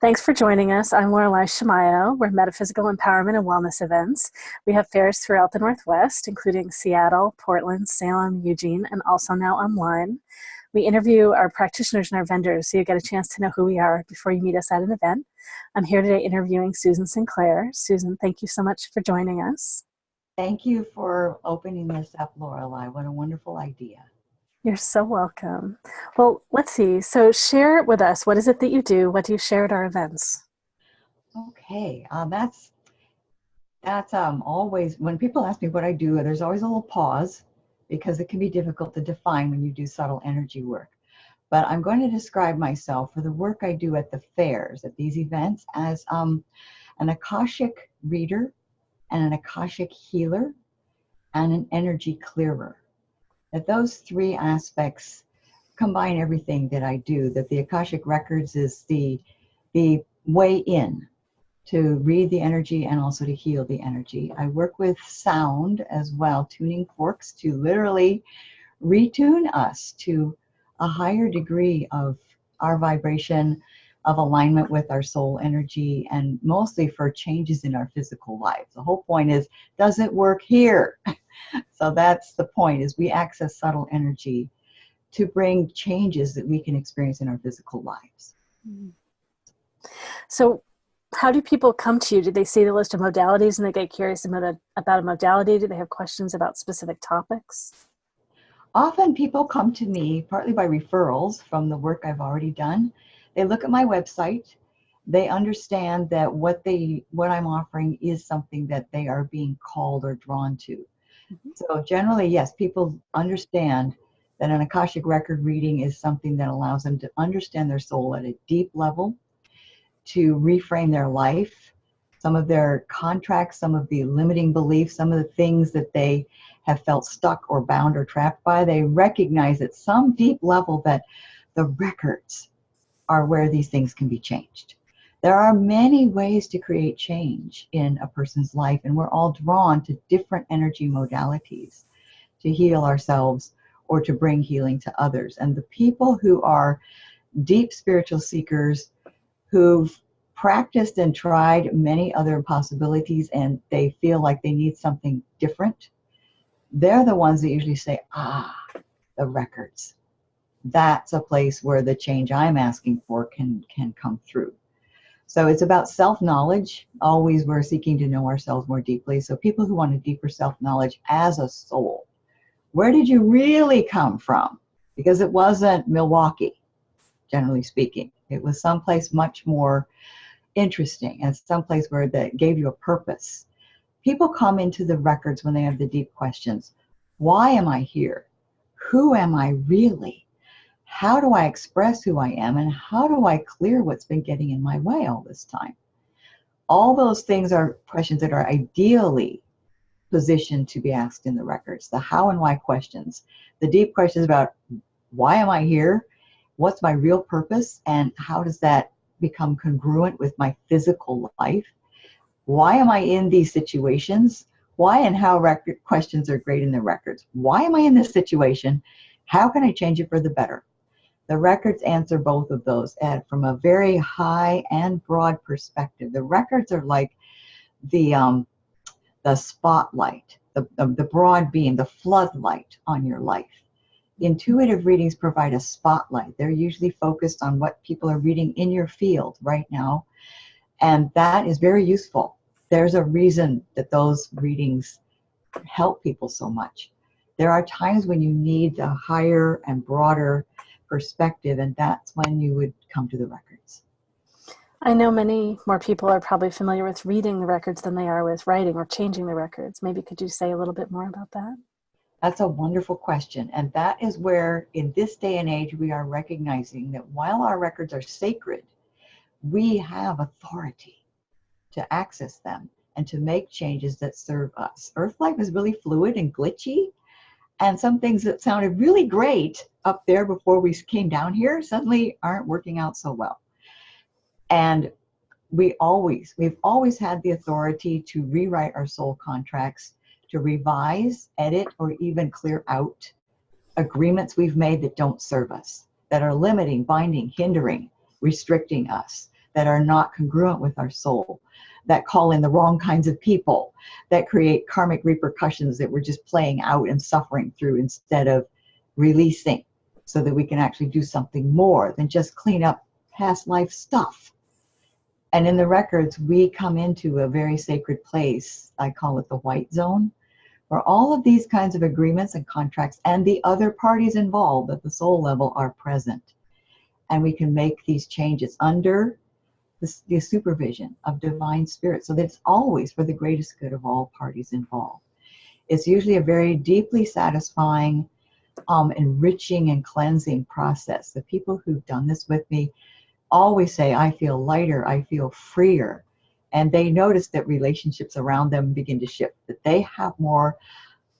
Thanks for joining us. I'm Lorelei Shamayo. We're Metaphysical Empowerment and Wellness Events. We have fairs throughout the Northwest, including Seattle, Portland, Salem, Eugene, and also now online. We interview our practitioners and our vendors so you get a chance to know who we are before you meet us at an event. I'm here today interviewing Susan Sinclair. Susan, thank you so much for joining us. Thank you for opening this up, Lorelei. What a wonderful idea. You're so welcome. Well, let's see. So share with us, what is it that you do? What do you share at our events? Okay, that's always, when people ask me what I do, there's always a little pause because it can be difficult to define when you do subtle energy work. But I'm going to describe myself for the work I do at the fairs, at these events, as an Akashic reader and an Akashic healer and an energy clearer. That those three aspects combine everything that I do, that the Akashic Records is the way in to read the energy and also to heal the energy. I work with sound as well, tuning forks to literally retune us to a higher degree of our vibration, of alignment with our soul energy, and mostly for changes in our physical lives. The whole point is, does it work here? So that's the point, is we access subtle energy to bring changes that we can experience in our physical lives. So how do people come to you? Do they see the list of modalities and they get curious about a modality? Do they have questions about specific topics? Often people come to me partly by referrals from the work I've already done. They look at my website. They understand that what I'm offering is something that they are being called or drawn to. So generally, yes, people understand that an Akashic record reading is something that allows them to understand their soul at a deep level, to reframe their life, some of their contracts, some of the limiting beliefs, some of the things that they have felt stuck or bound or trapped by. They recognize at some deep level that the records are where these things can be changed. There are many ways to create change in a person's life, and we're all drawn to different energy modalities to heal ourselves or to bring healing to others. And the people who are deep spiritual seekers, who've practiced and tried many other possibilities and they feel like they need something different, they're the ones that usually say, the records. That's a place where the change I'm asking for can come through. So it's about self-knowledge. Always we're seeking to know ourselves more deeply. So people who want a deeper self-knowledge as a soul, where did you really come from? Because it wasn't Milwaukee, generally speaking. It was someplace much more interesting and someplace where that gave you a purpose. People come into the records when they have the deep questions. Why am I here? Who am I really? How do I express who I am, and how do I clear what's been getting in my way all this time? All those things are questions that are ideally positioned to be asked in the records. The how and why questions, the deep questions about why am I here? What's my real purpose? And how does that become congruent with my physical life? Why am I in these situations? Why and how record questions are great in the records. Why am I in this situation? How can I change it for the better? The records answer both of those from a very high and broad perspective. The records are like the spotlight, the broad beam, the floodlight on your life. Intuitive readings provide a spotlight. They're usually focused on what people are reading in your field right now, and that is very useful. There's a reason that those readings help people so much. There are times when you need a higher and broader perspective, and that's when you would come to the records. I know many more people are probably familiar with reading the records than they are with writing or changing the records. Maybe could you say a little bit more about that? That's a wonderful question. And that is where, in this day and age, we are recognizing that while our records are sacred, we have authority to access them and to make changes that serve us. Earth life is really fluid and glitchy. And some things that sounded really great up there before we came down here suddenly aren't working out so well. And we've always had the authority to rewrite our soul contracts, to revise, edit, or even clear out agreements we've made that don't serve us, that are limiting, binding, hindering, restricting us. that are not congruent with our soul, that call in the wrong kinds of people, that create karmic repercussions that we're just playing out and suffering through instead of releasing, so that we can actually do something more than just clean up past life stuff. And in the records, we come into a very sacred place. I call it the white zone, where all of these kinds of agreements and contracts and the other parties involved at the soul level are present. And we can make these changes under the supervision of divine spirit, so that it's always for the greatest good of all parties involved. It's usually a very deeply satisfying, enriching and cleansing process. The people who've done this with me always say, I feel lighter, I feel freer. And they notice that relationships around them begin to shift, that they have more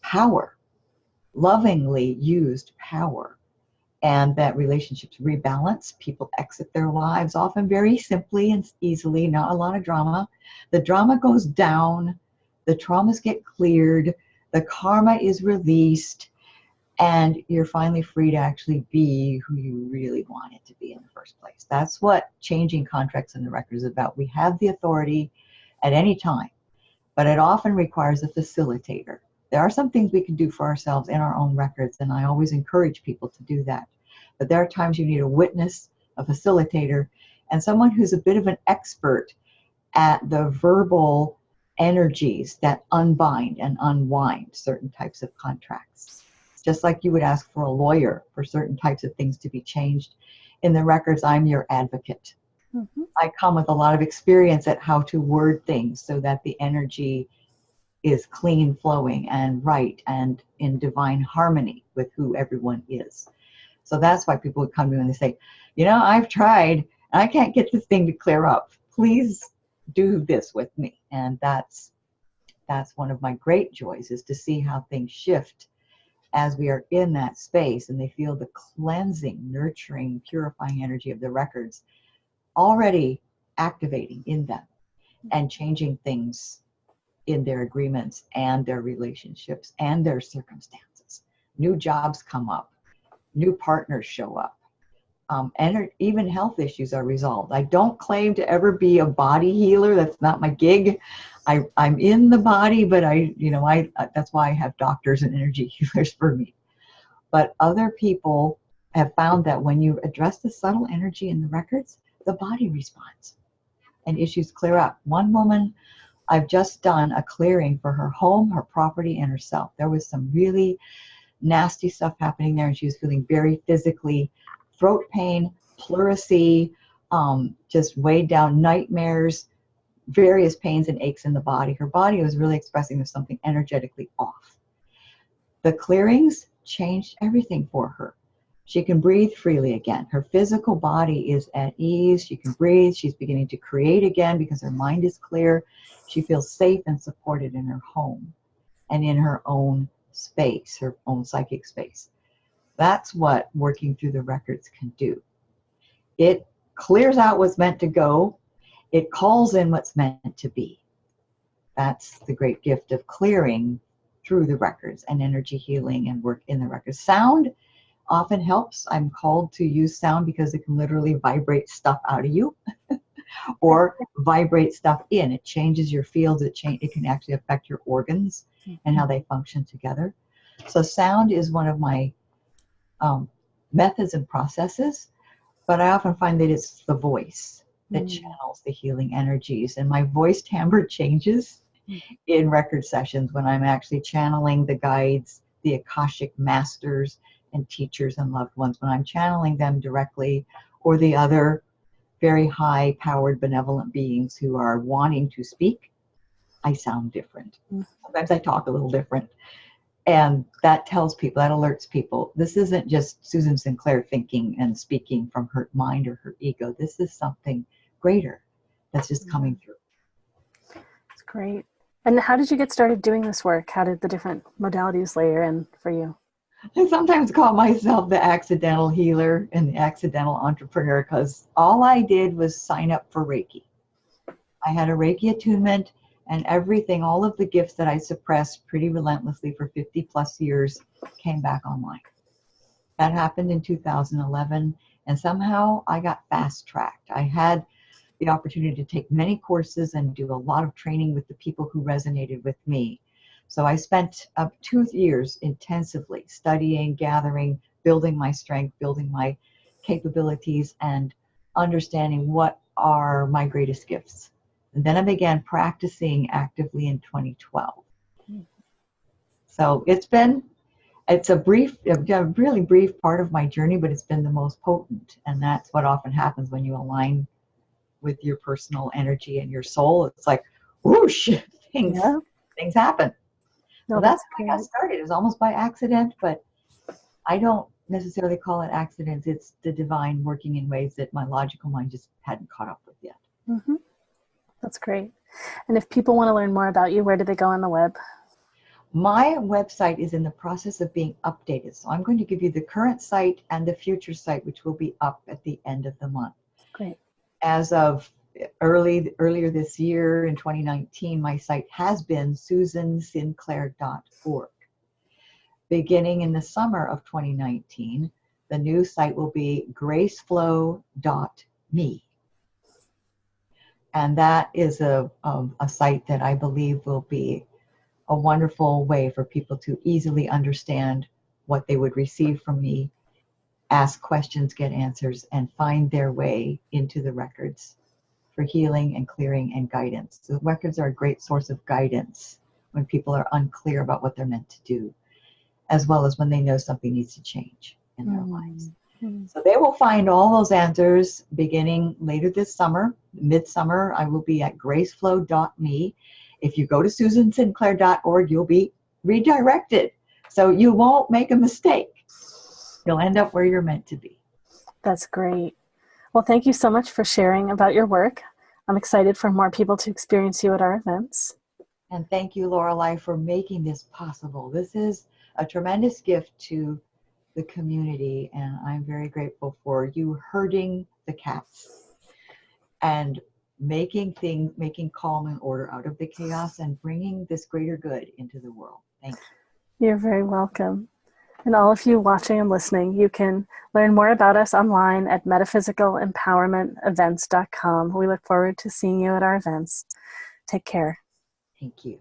power, lovingly used power, and that relationships rebalance. People exit their lives often very simply and easily, not a lot of drama. The drama goes down, the traumas get cleared, the karma is released, and you're finally free to actually be who you really wanted to be in the first place. That's what changing contracts in the record is about. We have the authority at any time, but it often requires a facilitator. There are some things we can do for ourselves in our own records, and I always encourage people to do that. But there are times you need a witness, a facilitator, and someone who's a bit of an expert at the verbal energies that unbind and unwind certain types of contracts. Just like you would ask for a lawyer for certain types of things to be changed. In the records, I'm your advocate. Mm-hmm. I come with a lot of experience at how to word things so that the energy is clean flowing and right and in divine harmony with who everyone is. So that's why people would come to me and they say, you know, I've tried and I can't get this thing to clear up. Please do this with me. And that's one of my great joys, is to see how things shift as we are in that space and they feel the cleansing, nurturing, purifying energy of the records already activating in them and changing things in their agreements and their relationships and their circumstances. New jobs come up, new partners show up, and even health issues are resolved. I don't claim to ever be a body healer. That's not my gig. I'm in the body, but that's why I have doctors and energy healers for me. But other people have found that when you address the subtle energy in the records, the body responds and issues clear up. One woman, I've just done a clearing for her home, her property, and herself. There was some really nasty stuff happening there, and she was feeling very physically, throat pain, pleurisy, just weighed down, nightmares, various pains and aches in the body. Her body was really expressing there's something energetically off. The clearings changed everything for her. She can breathe freely again. Her physical body is at ease. She can breathe. She's beginning to create again because her mind is clear. She feels safe and supported in her home and in her own space, her own psychic space. That's what working through the records can do. It clears out what's meant to go. It calls in what's meant to be. That's the great gift of clearing through the records and energy healing and work in the records. Sound often helps. I'm called to use sound because it can literally vibrate stuff out of you or vibrate stuff in. It changes your fields. It can actually affect your organs and how they function together. So sound is one of my methods and processes, but I often find that it's the voice that channels the healing energies. And my voice timbre changes in record sessions when I'm actually channeling the guides, the Akashic masters and teachers and loved ones. When I'm channeling them directly, or the other very high powered benevolent beings who are wanting to speak, I sound different. Sometimes I talk a little different. And that tells people, that alerts people, this isn't just Susan Sinclair thinking and speaking from her mind or her ego. This is something greater that's just coming through. That's great. And how did you get started doing this work? How did the different modalities layer in for you? I sometimes call myself the accidental healer and the accidental entrepreneur, because all I did was sign up for Reiki. I had a Reiki attunement, and everything, all of the gifts that I suppressed pretty relentlessly for 50 plus years came back online. That happened in 2011, and somehow I got fast-tracked. I had the opportunity to take many courses and do a lot of training with the people who resonated with me. So I spent 2 years intensively studying, gathering, building my strength, building my capabilities, and understanding what are my greatest gifts. And then I began practicing actively in 2012. So it's a really brief part of my journey, but it's been the most potent. And that's what often happens when you align with your personal energy and your soul. It's like, whoosh, things happen. No, So that's how I got started. It was almost by accident, but I don't necessarily call it accidents. It's the divine working in ways that my logical mind just hadn't caught up with yet. Mm-hmm. That's great. And if people want to learn more about you, where do they go on the web? My website is in the process of being updated. So I'm going to give you the current site and the future site, which will be up at the end of the month. Great. As of earlier this year in 2019, my site has been susansinclair.org. Beginning in the summer of 2019, the new site will be graceflow.me. And that is a site that I believe will be a wonderful way for people to easily understand what they would receive from me, ask questions, get answers, and find their way into the records for healing and clearing and guidance. The records are a great source of guidance when people are unclear about what they're meant to do, as well as when they know something needs to change in their lives. So they will find all those answers beginning later this summer. Midsummer, I will be at graceflow.me. If you go to susansinclair.org, you'll be redirected. So you won't make a mistake. You'll end up where you're meant to be. That's great. Well, thank you so much for sharing about your work. I'm excited for more people to experience you at our events. And thank you, Lorelei, for making this possible. This is a tremendous gift to the community, and I'm very grateful for you herding the cats and making calm and order out of the chaos and bringing this greater good into the world. Thank you. You're very welcome. And all of you watching and listening, you can learn more about us online at MetaphysicalEmpowermentEvents.com. We look forward to seeing you at our events. Take care. Thank you.